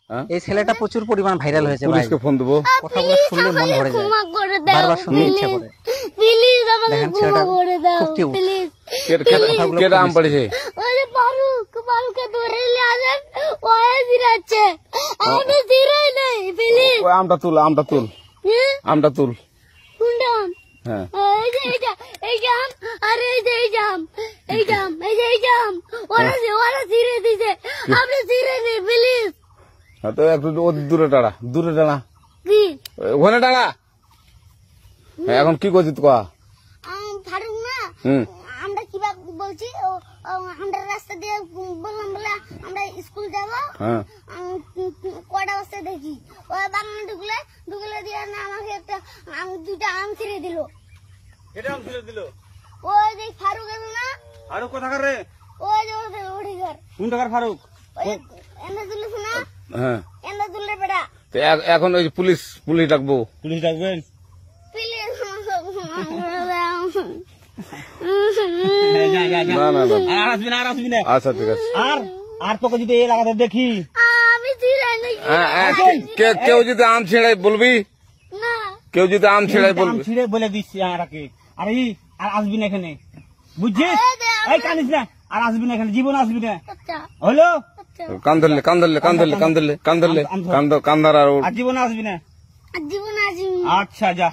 এই ছেলেটা প্রচুর পরিমাণ ভাইরাল হয়েছে ভাই। পুলিশকে ফোন দেবো। কথাগুলো শুনলে মন ভরে যায়, বারবার শুনতে ইচ্ছা করে। প্লিজ আমাকে দেখেন ক্ষমা ছেলেটা করে দাও খুব কিউট। প্লিজ। কেটা আম পড়েছে? ওই যে ফারুককে ধরে নিয়ে আসেন, ওই জিরাচ্ছে, আমি জিরাই নাই প্লিজ। ওই আমটা তুল, আমটা তুল, আমটা তুল। কোনটা আম? হ্যাঁ এই যে এই জাম, আর এই যে এই জাম, এই জাম, এই যে এই জাম, ওরা জিরে দিছে, আপনি জিরে নেই প্লিজ। তো একটু দূরে টাড়া, দূরে টাড়া, কি ওখানে টাড়া। এখন কি করছিস কয়া? ফারুক না, হুম আমরা কিভাবে বলছি, আমরা রাস্তা দিয়ে বললাম বলে আমরা স্কুল যাবো, হ্যাঁ কটা বস্তা দেখি ওই বাগানে ঢুকলে দিয়ে না আমাকে একটা দুটা আম ছিঁড়ে দিল। এটা আম ছিঁড়ে দিল? ওই যে ফারুক এলো না, ফারুক কোথাকার রে? ওই যে ওঠে ঘর, কোন টাকার ফারুক? এনে তুলিস না, হ্যাঁ। এনে তুললে বেড়া তো এখন ওই পুলিশ ডাকবো। পুলিশ ডাকবেন? প্লিজ না না না, আর আসবি না, আর আসবি না। আচ্ছা ঠিক আছে। আর তোকে যদি এই লাগাতে দেখি, আমি ছিঁড়াই নাকি কেউ যদি আম ছিঁড়াই বলবি, না, কেউ যদি আম ছিঁড়াই আম বলবি। ছিঁড়ে বলে দিচ্ছি আমাকে, আর আসবি না এখানে, বুঝছিস? এই কানিস না, আর আসবি না এখানে, জীবন আসবি না, আচ্ছা হলো? আচ্ছা, কান ধরলে কান ধরলে কান ধরলে কান ধরলে কান ধরলে কান ধর আর আর জীবন আসবি না। জীবন আসবি। আচ্ছা যা।